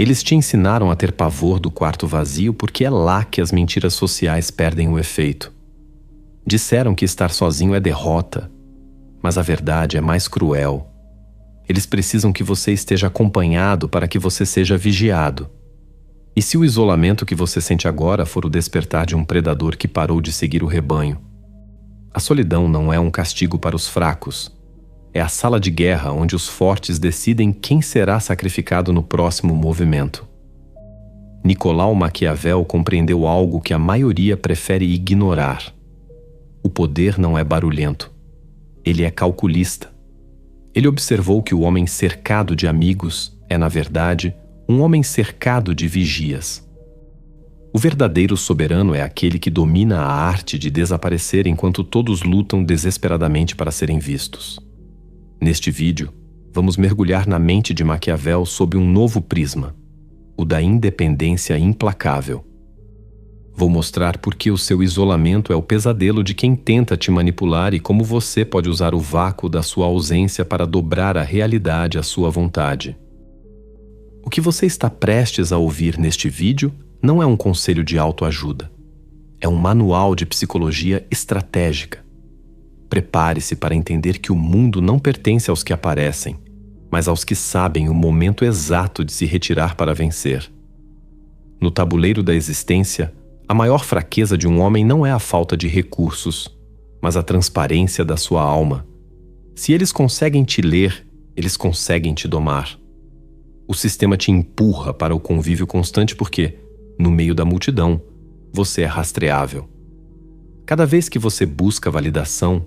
Eles te ensinaram a ter pavor do quarto vazio porque é lá que as mentiras sociais perdem o efeito. Disseram que estar sozinho é derrota, mas a verdade é mais cruel. Eles precisam que você esteja acompanhado para que você seja vigiado. E se o isolamento que você sente agora for o despertar de um predador que parou de seguir o rebanho? A solidão não é um castigo para os fracos. É a sala de guerra onde os fortes decidem quem será sacrificado no próximo movimento. Nicolau Maquiavel compreendeu algo que a maioria prefere ignorar. O poder não é barulhento. Ele é calculista. Ele observou que o homem cercado de amigos é, na verdade, um homem cercado de vigias. O verdadeiro soberano é aquele que domina a arte de desaparecer enquanto todos lutam desesperadamente para serem vistos. Neste vídeo, vamos mergulhar na mente de Maquiavel sob um novo prisma, o da independência implacável. Vou mostrar por que o seu isolamento é o pesadelo de quem tenta te manipular e como você pode usar o vácuo da sua ausência para dobrar a realidade à sua vontade. O que você está prestes a ouvir neste vídeo não é um conselho de autoajuda. É um manual de psicologia estratégica. Prepare-se para entender que o mundo não pertence aos que aparecem, mas aos que sabem o momento exato de se retirar para vencer. No tabuleiro da existência, a maior fraqueza de um homem não é a falta de recursos, mas a transparência da sua alma. Se eles conseguem te ler, eles conseguem te domar. O sistema te empurra para o convívio constante porque, no meio da multidão, você é rastreável. Cada vez que você busca validação,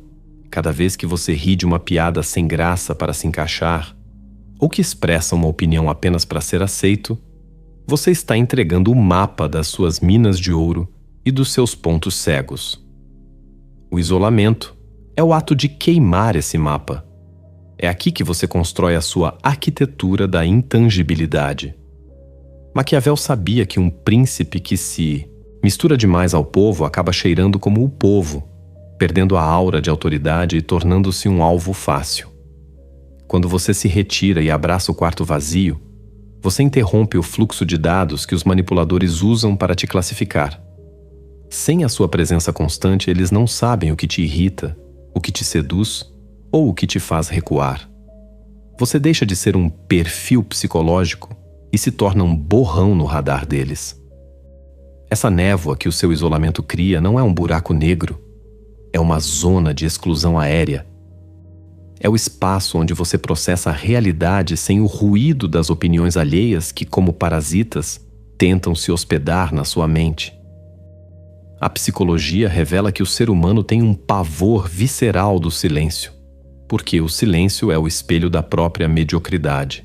cada vez que você ri de uma piada sem graça para se encaixar, ou que expressa uma opinião apenas para ser aceito, você está entregando o mapa das suas minas de ouro e dos seus pontos cegos. O isolamento é o ato de queimar esse mapa. É aqui que você constrói a sua arquitetura da intangibilidade. Maquiavel sabia que um príncipe que se mistura demais ao povo acaba cheirando como o povo, perdendo a aura de autoridade e tornando-se um alvo fácil. Quando você se retira e abraça o quarto vazio, você interrompe o fluxo de dados que os manipuladores usam para te classificar. Sem a sua presença constante, eles não sabem o que te irrita, o que te seduz ou o que te faz recuar. Você deixa de ser um perfil psicológico e se torna um borrão no radar deles. Essa névoa que o seu isolamento cria não é um buraco negro, é uma zona de exclusão aérea. É o espaço onde você processa a realidade sem o ruído das opiniões alheias que, como parasitas, tentam se hospedar na sua mente. A psicologia revela que o ser humano tem um pavor visceral do silêncio, porque o silêncio é o espelho da própria mediocridade.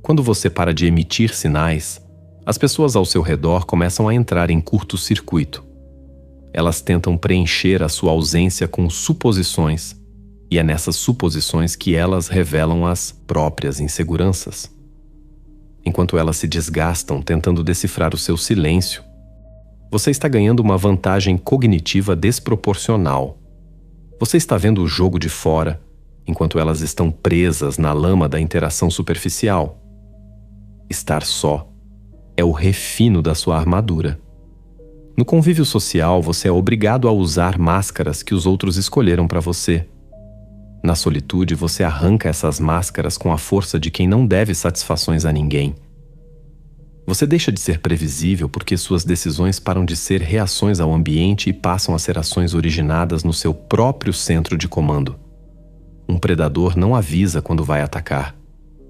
Quando você para de emitir sinais, as pessoas ao seu redor começam a entrar em curto-circuito. Elas tentam preencher a sua ausência com suposições, e é nessas suposições que elas revelam as próprias inseguranças. Enquanto elas se desgastam tentando decifrar o seu silêncio, você está ganhando uma vantagem cognitiva desproporcional. Você está vendo o jogo de fora, enquanto elas estão presas na lama da interação superficial. Estar só é o refino da sua armadura. No convívio social, você é obrigado a usar máscaras que os outros escolheram para você. Na solitude, você arranca essas máscaras com a força de quem não deve satisfações a ninguém. Você deixa de ser previsível porque suas decisões param de ser reações ao ambiente e passam a ser ações originadas no seu próprio centro de comando. Um predador não avisa quando vai atacar.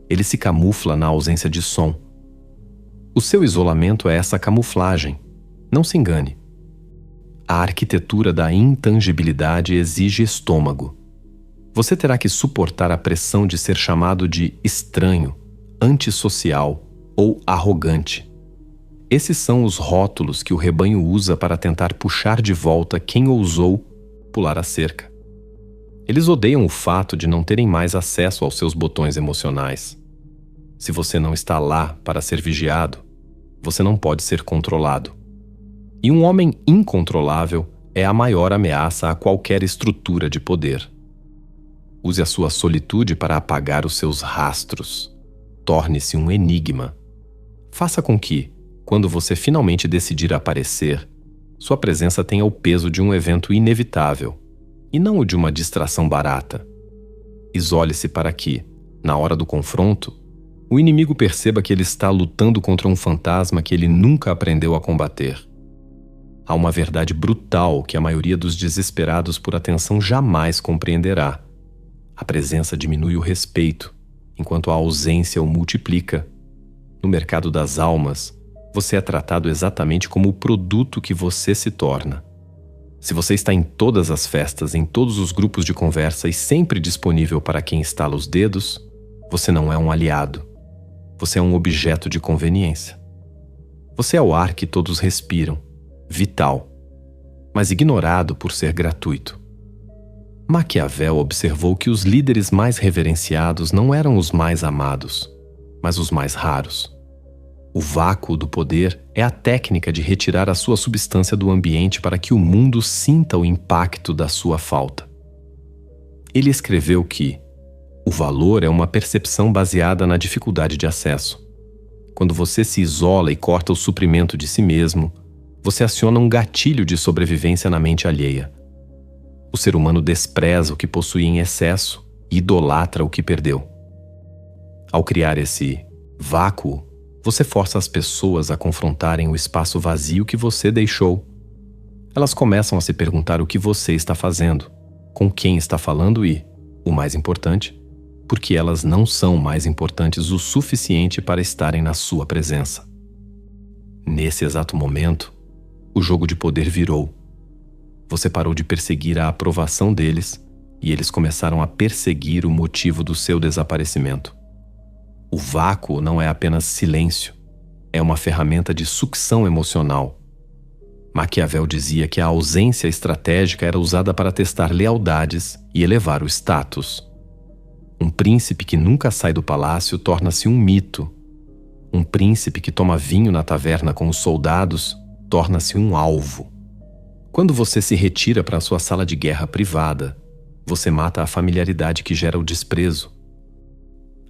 Ele se camufla na ausência de som. O seu isolamento é essa camuflagem. Não se engane. A arquitetura da intangibilidade exige estômago. Você terá que suportar a pressão de ser chamado de estranho, antissocial ou arrogante. Esses são os rótulos que o rebanho usa para tentar puxar de volta quem ousou pular a cerca. Eles odeiam o fato de não terem mais acesso aos seus botões emocionais. Se você não está lá para ser vigiado, você não pode ser controlado. E um homem incontrolável é a maior ameaça a qualquer estrutura de poder. Use a sua solitude para apagar os seus rastros. Torne-se um enigma. Faça com que, quando você finalmente decidir aparecer, sua presença tenha o peso de um evento inevitável, e não o de uma distração barata. Isole-se para que, na hora do confronto, o inimigo perceba que ele está lutando contra um fantasma que ele nunca aprendeu a combater. Há uma verdade brutal que a maioria dos desesperados por atenção jamais compreenderá. A presença diminui o respeito, enquanto a ausência o multiplica. No mercado das almas, você é tratado exatamente como o produto que você se torna. Se você está em todas as festas, em todos os grupos de conversa e sempre disponível para quem estala os dedos, você não é um aliado. Você é um objeto de conveniência. Você é o ar que todos respiram, vital, mas ignorado por ser gratuito. Maquiavel observou que os líderes mais reverenciados não eram os mais amados, mas os mais raros. O vácuo do poder é a técnica de retirar a sua substância do ambiente para que o mundo sinta o impacto da sua falta. Ele escreveu que o valor é uma percepção baseada na dificuldade de acesso. Quando você se isola e corta o suprimento de si mesmo, você aciona um gatilho de sobrevivência na mente alheia. O ser humano despreza o que possui em excesso e idolatra o que perdeu. Ao criar esse vácuo, você força as pessoas a confrontarem o espaço vazio que você deixou. Elas começam a se perguntar o que você está fazendo, com quem está falando e, o mais importante, porque elas não são mais importantes o suficiente para estarem na sua presença. Nesse exato momento, o jogo de poder virou. Você parou de perseguir a aprovação deles e eles começaram a perseguir o motivo do seu desaparecimento. O vácuo não é apenas silêncio, é uma ferramenta de sucção emocional. Maquiavel dizia que a ausência estratégica era usada para testar lealdades e elevar o status. Um príncipe que nunca sai do palácio torna-se um mito. Um príncipe que toma vinho na taverna com os soldados torna-se um alvo. Quando você se retira para a sua sala de guerra privada, você mata a familiaridade que gera o desprezo.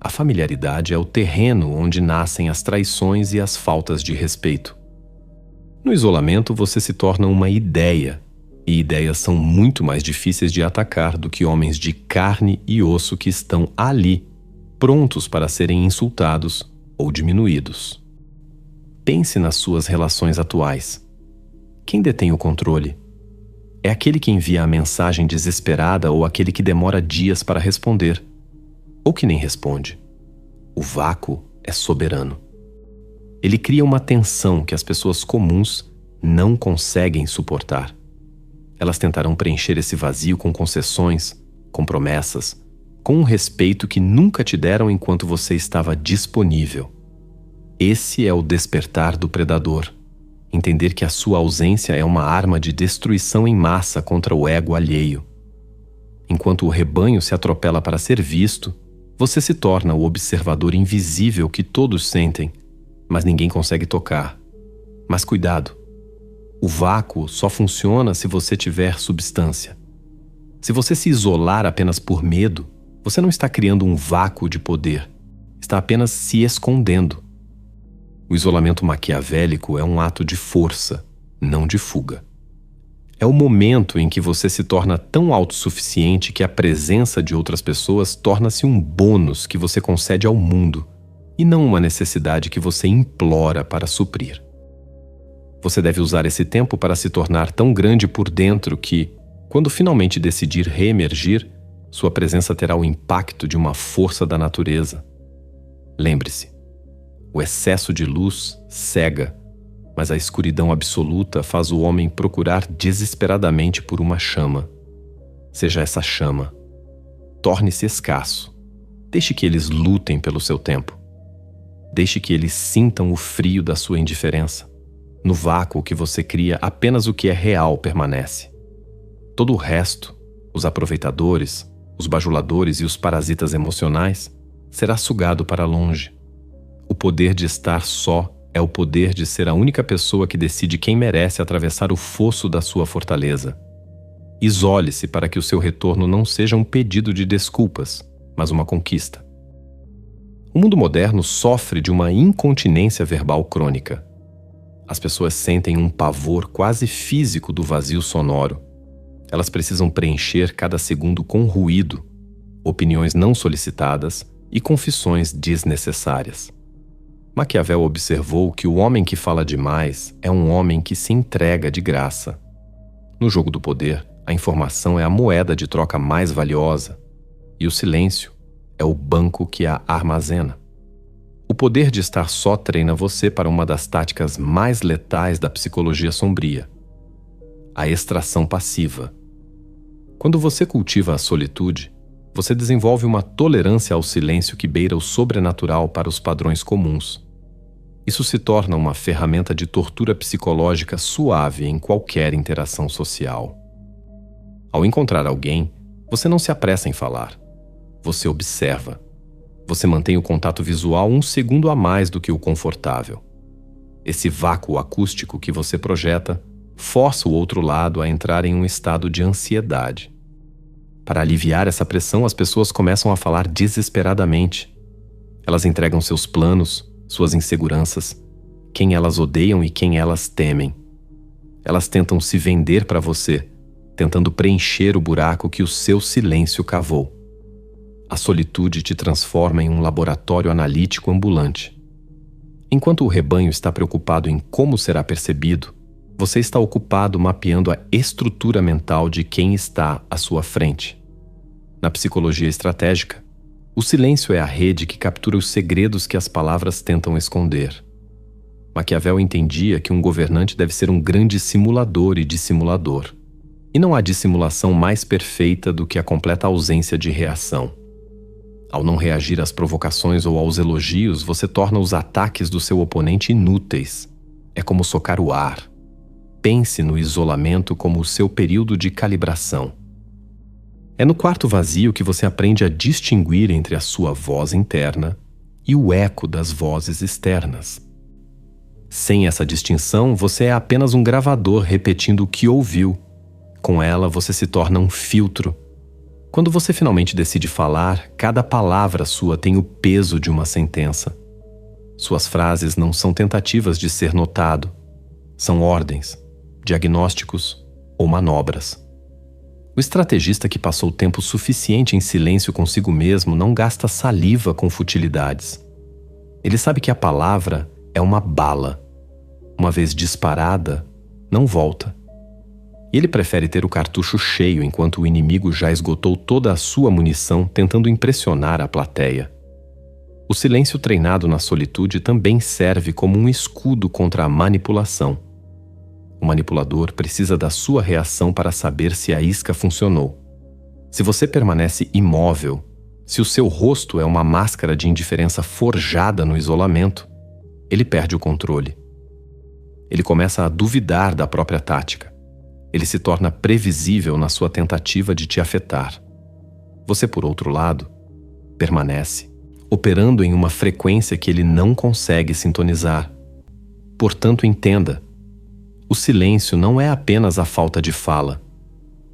A familiaridade é o terreno onde nascem as traições e as faltas de respeito. No isolamento, você se torna uma ideia, e ideias são muito mais difíceis de atacar do que homens de carne e osso que estão ali, prontos para serem insultados ou diminuídos. Pense nas suas relações atuais. Quem detém o controle? É aquele que envia a mensagem desesperada ou aquele que demora dias para responder? Ou que nem responde? O vácuo é soberano. Ele cria uma tensão que as pessoas comuns não conseguem suportar. Elas tentarão preencher esse vazio com concessões, com promessas, com um respeito que nunca te deram enquanto você estava disponível. Esse é o despertar do predador. Entender que a sua ausência é uma arma de destruição em massa contra o ego alheio. Enquanto o rebanho se atropela para ser visto, você se torna o observador invisível que todos sentem, mas ninguém consegue tocar. Mas cuidado! O vácuo só funciona se você tiver substância. Se você se isolar apenas por medo, você não está criando um vácuo de poder. Está apenas se escondendo. O isolamento maquiavélico é um ato de força, não de fuga. É o momento em que você se torna tão autossuficiente que a presença de outras pessoas torna-se um bônus que você concede ao mundo, e não uma necessidade que você implora para suprir. Você deve usar esse tempo para se tornar tão grande por dentro que, quando finalmente decidir reemergir, sua presença terá o impacto de uma força da natureza. Lembre-se, o excesso de luz cega, mas a escuridão absoluta faz o homem procurar desesperadamente por uma chama. Seja essa chama. Torne-se escasso. Deixe que eles lutem pelo seu tempo. Deixe que eles sintam o frio da sua indiferença. No vácuo que você cria, apenas o que é real permanece. Todo o resto, os aproveitadores, os bajuladores e os parasitas emocionais, será sugado para longe. O poder de estar só é o poder de ser a única pessoa que decide quem merece atravessar o fosso da sua fortaleza. Isole-se para que o seu retorno não seja um pedido de desculpas, mas uma conquista. O mundo moderno sofre de uma incontinência verbal crônica. As pessoas sentem um pavor quase físico do vazio sonoro. Elas precisam preencher cada segundo com ruído, opiniões não solicitadas e confissões desnecessárias. Maquiavel observou que o homem que fala demais é um homem que se entrega de graça. No jogo do poder, a informação é a moeda de troca mais valiosa, e o silêncio é o banco que a armazena. O poder de estar só treina você para uma das táticas mais letais da psicologia sombria: a extração passiva. Quando você cultiva a solitude, você desenvolve uma tolerância ao silêncio que beira o sobrenatural para os padrões comuns. Isso se torna uma ferramenta de tortura psicológica suave em qualquer interação social. Ao encontrar alguém, você não se apressa em falar. Você observa. Você mantém o contato visual 1 segundo a mais do que o confortável. Esse vácuo acústico que você projeta força o outro lado a entrar em um estado de ansiedade. Para aliviar essa pressão, as pessoas começam a falar desesperadamente. Elas entregam seus planos, suas inseguranças, quem elas odeiam e quem elas temem. Elas tentam se vender para você, tentando preencher o buraco que o seu silêncio cavou. A solitude te transforma em um laboratório analítico ambulante. Enquanto o rebanho está preocupado em como será percebido, você está ocupado mapeando a estrutura mental de quem está à sua frente. Na psicologia estratégica, o silêncio é a rede que captura os segredos que as palavras tentam esconder. Maquiavel entendia que um governante deve ser um grande simulador e dissimulador. E não há dissimulação mais perfeita do que a completa ausência de reação. Ao não reagir às provocações ou aos elogios, você torna os ataques do seu oponente inúteis. É como socar o ar. Pense no isolamento como o seu período de calibração. É no quarto vazio que você aprende a distinguir entre a sua voz interna e o eco das vozes externas. Sem essa distinção, você é apenas um gravador repetindo o que ouviu. Com ela, você se torna um filtro. Quando você finalmente decide falar, cada palavra sua tem o peso de uma sentença. Suas frases não são tentativas de ser notado. São ordens, diagnósticos ou manobras. O estrategista que passou tempo suficiente em silêncio consigo mesmo não gasta saliva com futilidades. Ele sabe que a palavra é uma bala. Uma vez disparada, não volta. E ele prefere ter o cartucho cheio enquanto o inimigo já esgotou toda a sua munição tentando impressionar a plateia. O silêncio treinado na solitude também serve como um escudo contra a manipulação. O manipulador precisa da sua reação para saber se a isca funcionou. Se você permanece imóvel, se o seu rosto é uma máscara de indiferença forjada no isolamento, ele perde o controle. Ele começa a duvidar da própria tática. Ele se torna previsível na sua tentativa de te afetar. Você, por outro lado, permanece, operando em uma frequência que ele não consegue sintonizar. Portanto, entenda: o silêncio não é apenas a falta de fala.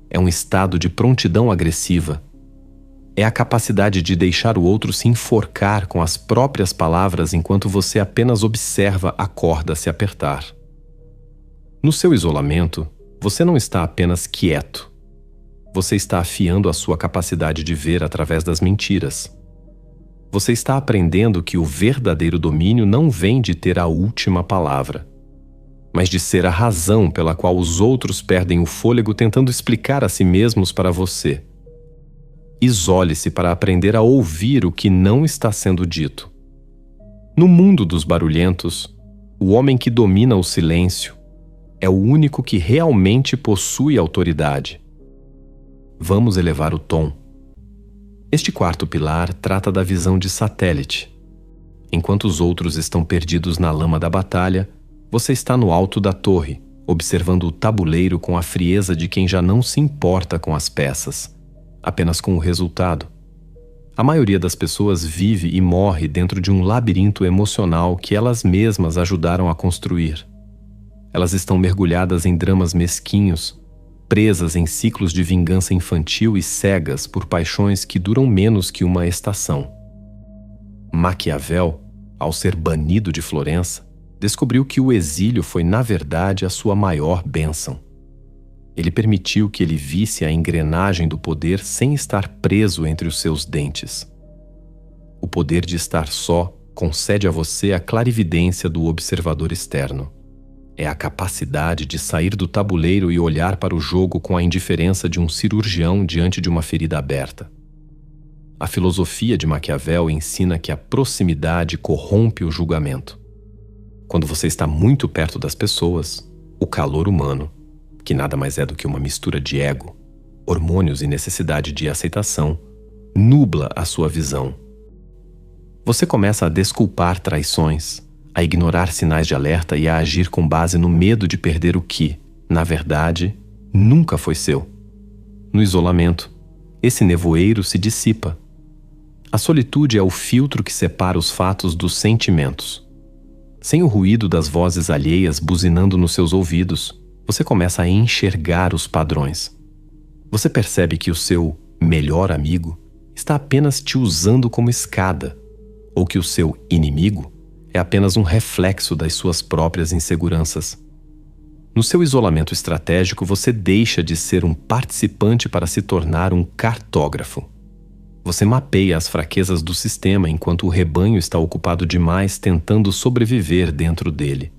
É um estado de prontidão agressiva. É a capacidade de deixar o outro se enforcar com as próprias palavras enquanto você apenas observa a corda se apertar. No seu isolamento, você não está apenas quieto. Você está afiando a sua capacidade de ver através das mentiras. Você está aprendendo que o verdadeiro domínio não vem de ter a última palavra, mas de ser a razão pela qual os outros perdem o fôlego tentando explicar a si mesmos para você. Isole-se para aprender a ouvir o que não está sendo dito. No mundo dos barulhentos, o homem que domina o silêncio é o único que realmente possui autoridade. Vamos elevar o tom. Este quarto pilar trata da visão de satélite. Enquanto os outros estão perdidos na lama da batalha, você está no alto da torre, observando o tabuleiro com a frieza de quem já não se importa com as peças, apenas com o resultado. A maioria das pessoas vive e morre dentro de um labirinto emocional que elas mesmas ajudaram a construir. Elas estão mergulhadas em dramas mesquinhos, presas em ciclos de vingança infantil e cegas por paixões que duram menos que uma estação. Maquiavel, ao ser banido de Florença, descobriu que o exílio foi, na verdade, a sua maior bênção. Ele permitiu que ele visse a engrenagem do poder sem estar preso entre os seus dentes. O poder de estar só concede a você a clarividência do observador externo. É a capacidade de sair do tabuleiro e olhar para o jogo com a indiferença de um cirurgião diante de uma ferida aberta. A filosofia de Maquiavel ensina que a proximidade corrompe o julgamento. Quando você está muito perto das pessoas, o calor humano, que nada mais é do que uma mistura de ego, hormônios e necessidade de aceitação, nubla a sua visão. Você começa a desculpar traições, a ignorar sinais de alerta e a agir com base no medo de perder o que, na verdade, nunca foi seu. No isolamento, esse nevoeiro se dissipa. A solitude é o filtro que separa os fatos dos sentimentos. Sem o ruído das vozes alheias buzinando nos seus ouvidos, você começa a enxergar os padrões. Você percebe que o seu melhor amigo está apenas te usando como escada, ou que o seu inimigo é apenas um reflexo das suas próprias inseguranças. No seu isolamento estratégico, você deixa de ser um participante para se tornar um cartógrafo. Você mapeia as fraquezas do sistema enquanto o rebanho está ocupado demais tentando sobreviver dentro dele.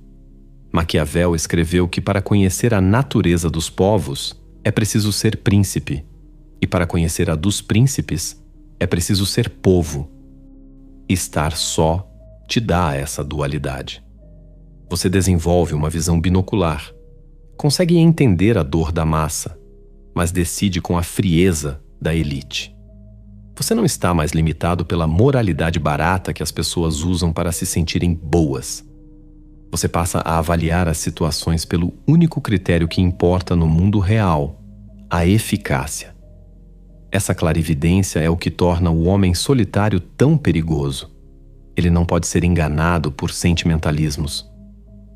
Maquiavel escreveu que para conhecer a natureza dos povos é preciso ser príncipe, e para conhecer a dos príncipes é preciso ser povo. Estar só te dá essa dualidade. Você desenvolve uma visão binocular, consegue entender a dor da massa, mas decide com a frieza da elite. Você não está mais limitado pela moralidade barata que as pessoas usam para se sentirem boas. Você passa a avaliar as situações pelo único critério que importa no mundo real: a eficácia. Essa clarividência é o que torna o homem solitário tão perigoso. Ele não pode ser enganado por sentimentalismos.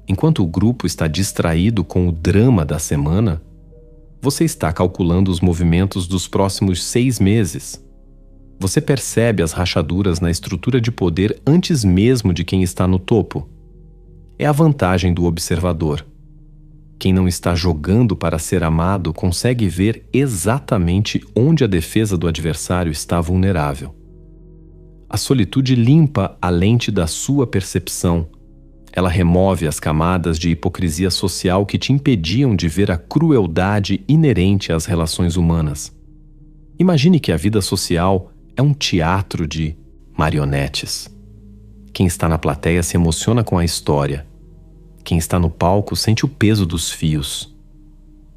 Enquanto o grupo está distraído com o drama da semana, você está calculando os movimentos dos próximos 6 meses. Você percebe as rachaduras na estrutura de poder antes mesmo de quem está no topo. É a vantagem do observador. Quem não está jogando para ser amado consegue ver exatamente onde a defesa do adversário está vulnerável. A solitude limpa a lente da sua percepção. Ela remove as camadas de hipocrisia social que te impediam de ver a crueldade inerente às relações humanas. Imagine que a vida social é um teatro de marionetes. Quem está na plateia se emociona com a história. Quem está no palco sente o peso dos fios.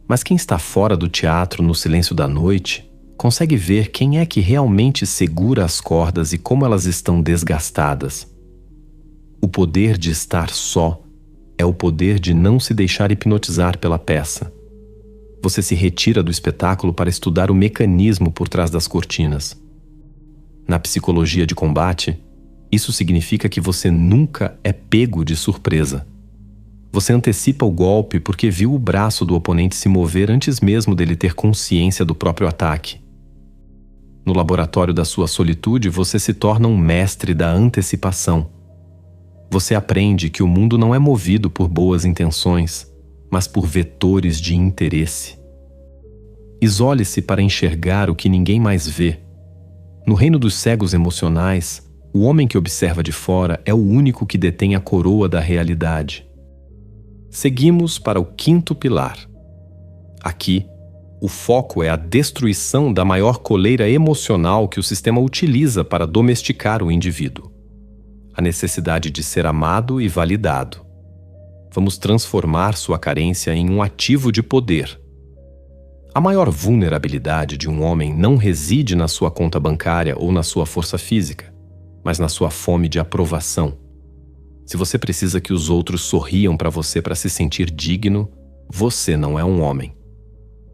Mas quem está fora do teatro no silêncio da noite consegue ver quem é que realmente segura as cordas e como elas estão desgastadas. O poder de estar só é o poder de não se deixar hipnotizar pela peça. Você se retira do espetáculo para estudar o mecanismo por trás das cortinas. Na psicologia de combate, isso significa que você nunca é pego de surpresa. Você antecipa o golpe porque viu o braço do oponente se mover antes mesmo dele ter consciência do próprio ataque. No laboratório da sua solitude, você se torna um mestre da antecipação. Você aprende que o mundo não é movido por boas intenções, mas por vetores de interesse. Isole-se para enxergar o que ninguém mais vê. No reino dos cegos emocionais, o homem que observa de fora é o único que detém a coroa da realidade. Seguimos para o 5º pilar. Aqui, o foco é a destruição da maior coleira emocional que o sistema utiliza para domesticar o indivíduo: a necessidade de ser amado e validado. Vamos transformar sua carência em um ativo de poder. A maior vulnerabilidade de um homem não reside na sua conta bancária ou na sua força física, mas na sua fome de aprovação. Se você precisa que os outros sorriam para você para se sentir digno, você não é um homem.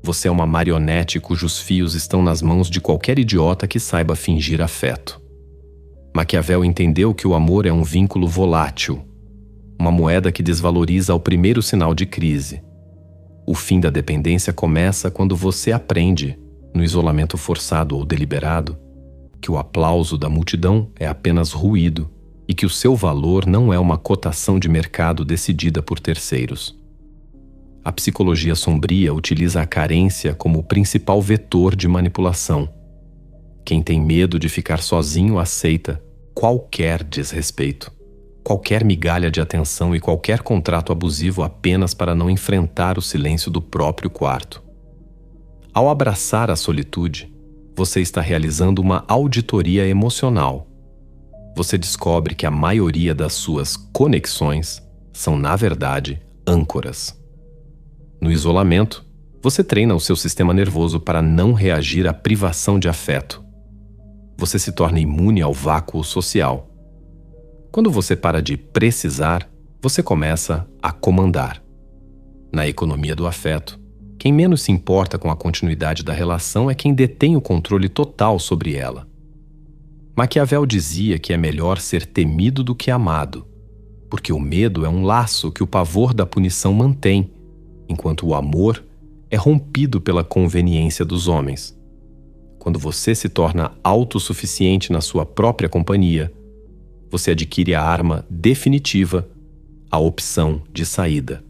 Você é uma marionete cujos fios estão nas mãos de qualquer idiota que saiba fingir afeto. Maquiavel entendeu que o amor é um vínculo volátil, uma moeda que desvaloriza ao primeiro sinal de crise. O fim da dependência começa quando você aprende, no isolamento forçado ou deliberado, que o aplauso da multidão é apenas ruído e que o seu valor não é uma cotação de mercado decidida por terceiros. A psicologia sombria utiliza a carência como o principal vetor de manipulação. Quem tem medo de ficar sozinho aceita qualquer desrespeito, qualquer migalha de atenção e qualquer contrato abusivo apenas para não enfrentar o silêncio do próprio quarto. Ao abraçar a solitude, você está realizando uma auditoria emocional. Você descobre que a maioria das suas conexões são, na verdade, âncoras. No isolamento, você treina o seu sistema nervoso para não reagir à privação de afeto. Você se torna imune ao vácuo social. Quando você para de precisar, você começa a comandar. Na economia do afeto, quem menos se importa com a continuidade da relação é quem detém o controle total sobre ela. Maquiavel dizia que é melhor ser temido do que amado, porque o medo é um laço que o pavor da punição mantém, enquanto o amor é rompido pela conveniência dos homens. Quando você se torna autossuficiente na sua própria companhia, você adquire a arma definitiva, a opção de saída.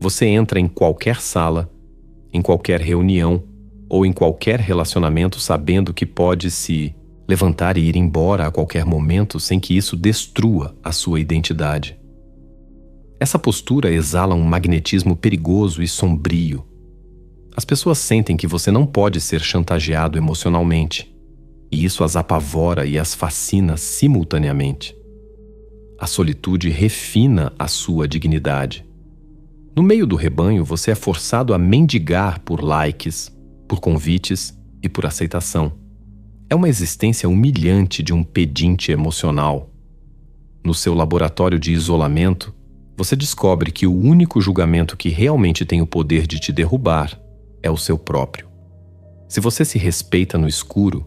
Você entra em qualquer sala, em qualquer reunião ou em qualquer relacionamento sabendo que pode se levantar e ir embora a qualquer momento sem que isso destrua a sua identidade. Essa postura exala um magnetismo perigoso e sombrio. As pessoas sentem que você não pode ser chantageado emocionalmente, e isso as apavora e as fascina simultaneamente. A solitude refina a sua dignidade. No meio do rebanho, você é forçado a mendigar por likes, por convites e por aceitação. É uma existência humilhante de um pedinte emocional. No seu laboratório de isolamento, você descobre que o único julgamento que realmente tem o poder de te derrubar é o seu próprio. Se você se respeita no escuro,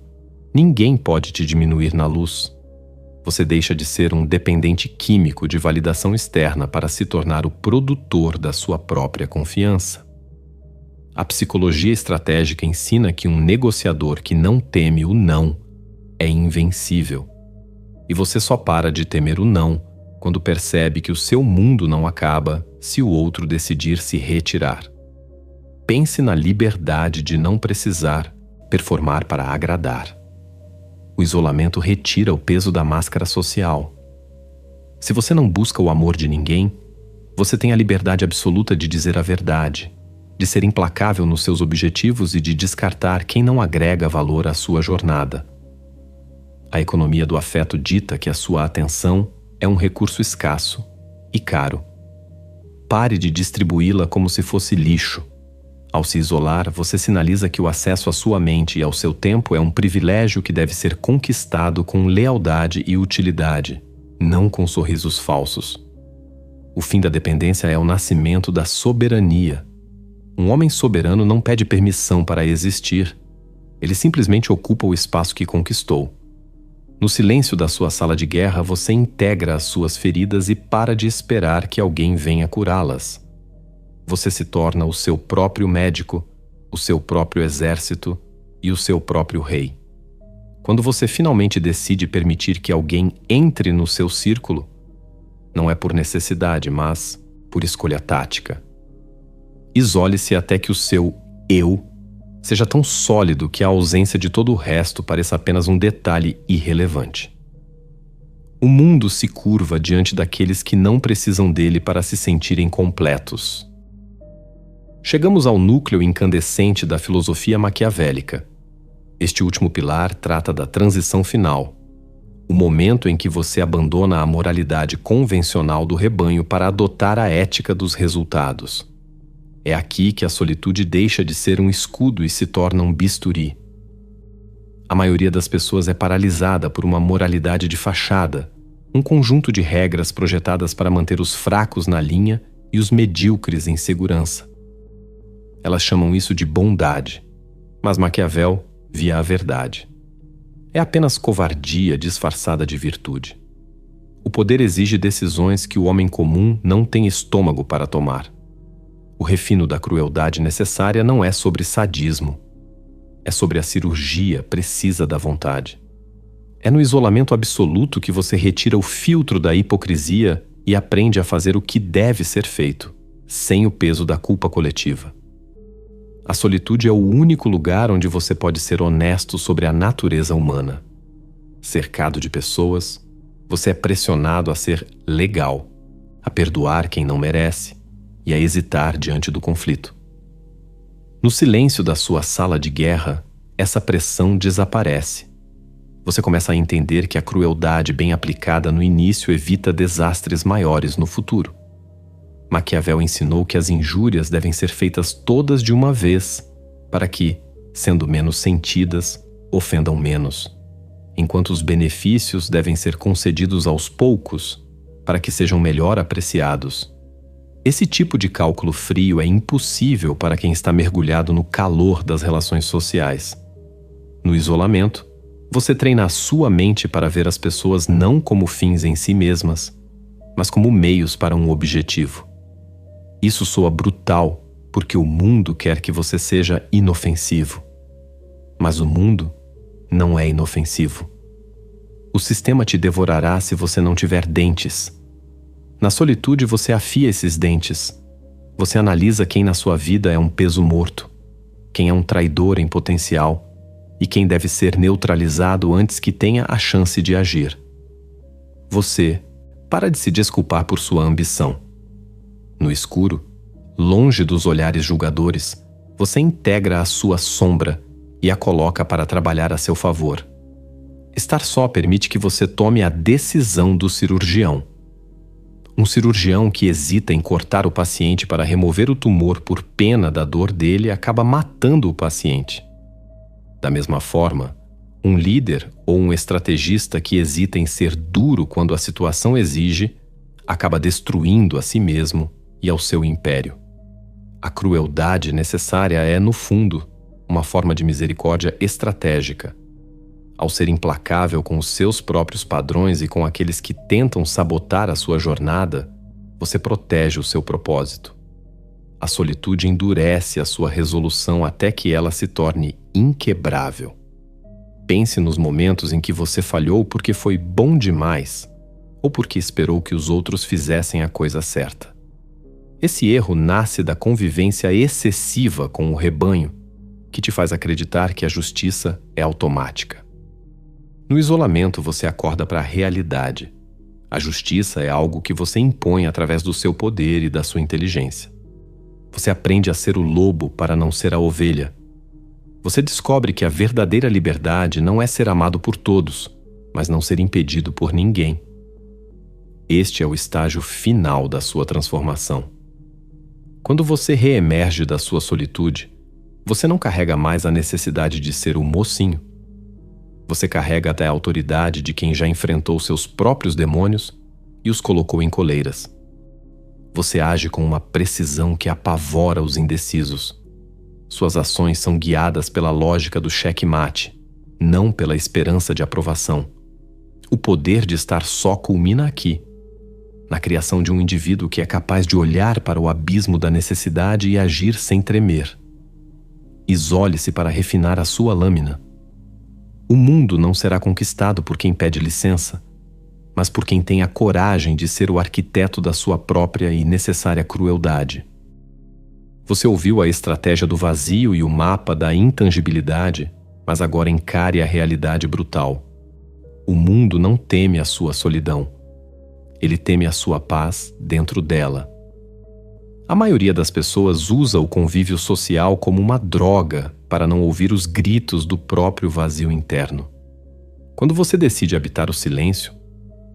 ninguém pode te diminuir na luz. Você deixa de ser um dependente químico de validação externa para se tornar o produtor da sua própria confiança. A psicologia estratégica ensina que um negociador que não teme o não é invencível. E você só para de temer o não quando percebe que o seu mundo não acaba se o outro decidir se retirar. Pense na liberdade de não precisar performar para agradar. O isolamento retira o peso da máscara social. Se você não busca o amor de ninguém, você tem a liberdade absoluta de dizer a verdade, de ser implacável nos seus objetivos e de descartar quem não agrega valor à sua jornada. A economia do afeto dita que a sua atenção é um recurso escasso e caro. Pare de distribuí-la como se fosse lixo. Ao se isolar, você sinaliza que o acesso à sua mente e ao seu tempo é um privilégio que deve ser conquistado com lealdade e utilidade, não com sorrisos falsos. O fim da dependência é o nascimento da soberania. Um homem soberano não pede permissão para existir. Ele simplesmente ocupa o espaço que conquistou. No silêncio da sua sala de guerra, você integra as suas feridas e para de esperar que alguém venha curá-las. Você se torna o seu próprio médico, o seu próprio exército e o seu próprio rei. Quando você finalmente decide permitir que alguém entre no seu círculo, não é por necessidade, mas por escolha tática. Isole-se até que o seu eu seja tão sólido que a ausência de todo o resto pareça apenas um detalhe irrelevante. O mundo se curva diante daqueles que não precisam dele para se sentirem completos. Chegamos ao núcleo incandescente da filosofia maquiavélica. Este último pilar trata da transição final, o momento em que você abandona a moralidade convencional do rebanho para adotar a ética dos resultados. É aqui que a solitude deixa de ser um escudo e se torna um bisturi. A maioria das pessoas é paralisada por uma moralidade de fachada, um conjunto de regras projetadas para manter os fracos na linha e os medíocres em segurança. Elas chamam isso de bondade, mas Maquiavel via a verdade. É apenas covardia disfarçada de virtude. O poder exige decisões que o homem comum não tem estômago para tomar. O refino da crueldade necessária não é sobre sadismo. É sobre a cirurgia precisa da vontade. É no isolamento absoluto que você retira o filtro da hipocrisia e aprende a fazer o que deve ser feito, sem o peso da culpa coletiva. A solitude é o único lugar onde você pode ser honesto sobre a natureza humana. Cercado de pessoas, você é pressionado a ser legal, a perdoar quem não merece e a hesitar diante do conflito. No silêncio da sua sala de guerra, essa pressão desaparece. Você começa a entender que a crueldade bem aplicada no início evita desastres maiores no futuro. Maquiavel ensinou que as injúrias devem ser feitas todas de uma vez, para que, sendo menos sentidas, ofendam menos, enquanto os benefícios devem ser concedidos aos poucos, para que sejam melhor apreciados. Esse tipo de cálculo frio é impossível para quem está mergulhado no calor das relações sociais. No isolamento, você treina a sua mente para ver as pessoas não como fins em si mesmas, mas como meios para um objetivo. Isso soa brutal, porque o mundo quer que você seja inofensivo. Mas o mundo não é inofensivo. O sistema te devorará se você não tiver dentes. Na solitude você afia esses dentes. Você analisa quem na sua vida é um peso morto, quem é um traidor em potencial e quem deve ser neutralizado antes que tenha a chance de agir. Você para de se desculpar por sua ambição. No escuro, longe dos olhares julgadores, você integra a sua sombra e a coloca para trabalhar a seu favor. Estar só permite que você tome a decisão do cirurgião. Um cirurgião que hesita em cortar o paciente para remover o tumor por pena da dor dele acaba matando o paciente. Da mesma forma, um líder ou um estrategista que hesita em ser duro quando a situação exige, acaba destruindo a si mesmo e ao seu império. A crueldade necessária é, no fundo, uma forma de misericórdia estratégica. Ao ser implacável com os seus próprios padrões e com aqueles que tentam sabotar a sua jornada, você protege o seu propósito. A solitude endurece a sua resolução até que ela se torne inquebrável. Pense nos momentos em que você falhou porque foi bom demais ou porque esperou que os outros fizessem a coisa certa. Esse erro nasce da convivência excessiva com o rebanho, que te faz acreditar que a justiça é automática. No isolamento, você acorda para a realidade. A justiça é algo que você impõe através do seu poder e da sua inteligência. Você aprende a ser o lobo para não ser a ovelha. Você descobre que a verdadeira liberdade não é ser amado por todos, mas não ser impedido por ninguém. Este é o estágio final da sua transformação. Quando você reemerge da sua solitude, você não carrega mais a necessidade de ser o mocinho. Você carrega até a autoridade de quem já enfrentou seus próprios demônios e os colocou em coleiras. Você age com uma precisão que apavora os indecisos. Suas ações são guiadas pela lógica do checkmate, não pela esperança de aprovação. O poder de estar só culmina aqui, na criação de um indivíduo que é capaz de olhar para o abismo da necessidade e agir sem tremer. Isole-se para refinar a sua lâmina. O mundo não será conquistado por quem pede licença, mas por quem tem a coragem de ser o arquiteto da sua própria e necessária crueldade. Você ouviu a estratégia do vazio e o mapa da intangibilidade, mas agora encare a realidade brutal. O mundo não teme a sua solidão. Ele teme a sua paz dentro dela. A maioria das pessoas usa o convívio social como uma droga para não ouvir os gritos do próprio vazio interno. Quando você decide habitar o silêncio,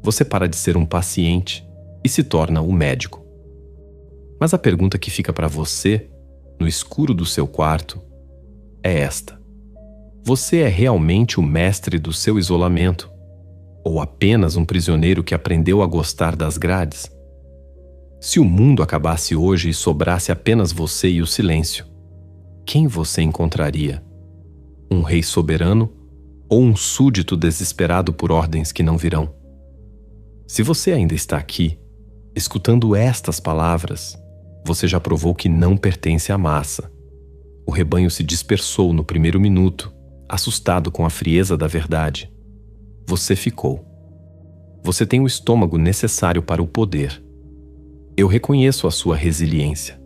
você para de ser um paciente e se torna o médico. Mas a pergunta que fica para você, no escuro do seu quarto, é esta: você é realmente o mestre do seu isolamento? Ou apenas um prisioneiro que aprendeu a gostar das grades? Se o mundo acabasse hoje e sobrasse apenas você e o silêncio, quem você encontraria? Um rei soberano ou um súdito desesperado por ordens que não virão? Se você ainda está aqui, escutando estas palavras, você já provou que não pertence à massa. O rebanho se dispersou no primeiro minuto, assustado com a frieza da verdade. Você ficou. Você tem o estômago necessário para o poder. Eu reconheço a sua resiliência.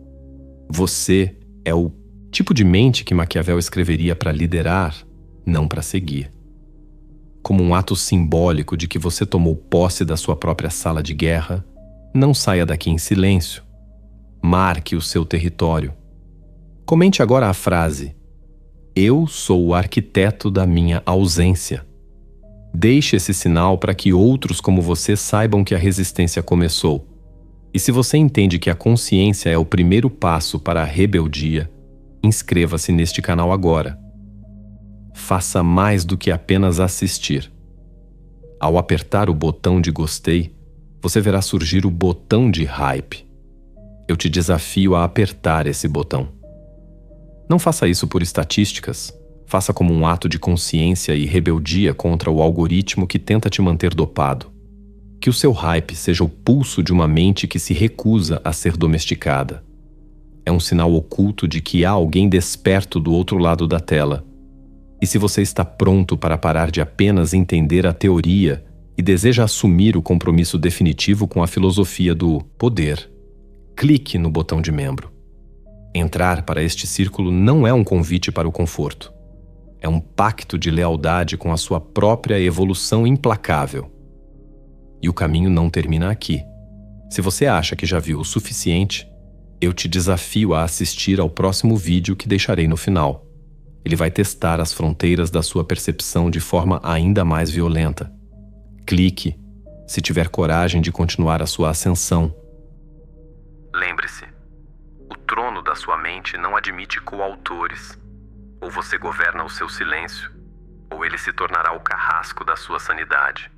Você é o tipo de mente que Maquiavel escreveria para liderar, não para seguir. Como um ato simbólico de que você tomou posse da sua própria sala de guerra, não saia daqui em silêncio. Marque o seu território. Comente agora a frase: eu sou o arquiteto da minha ausência. Deixe esse sinal para que outros como você saibam que a resistência começou. E se você entende que a consciência é o primeiro passo para a rebeldia, inscreva-se neste canal agora. Faça mais do que apenas assistir. Ao apertar o botão de gostei, você verá surgir o botão de hype. Eu te desafio a apertar esse botão. Não faça isso por estatísticas. Faça como um ato de consciência e rebeldia contra o algoritmo que tenta te manter dopado. Que o seu hype seja o pulso de uma mente que se recusa a ser domesticada. É um sinal oculto de que há alguém desperto do outro lado da tela. E se você está pronto para parar de apenas entender a teoria e deseja assumir o compromisso definitivo com a filosofia do poder, clique no botão de membro. Entrar para este círculo não é um convite para o conforto. É um pacto de lealdade com a sua própria evolução implacável. E o caminho não termina aqui. Se você acha que já viu o suficiente, eu te desafio a assistir ao próximo vídeo que deixarei no final. Ele vai testar as fronteiras da sua percepção de forma ainda mais violenta. Clique, se tiver coragem de continuar a sua ascensão. Lembre-se, o trono da sua mente não admite coautores. Ou você governa o seu silêncio, ou ele se tornará o carrasco da sua sanidade.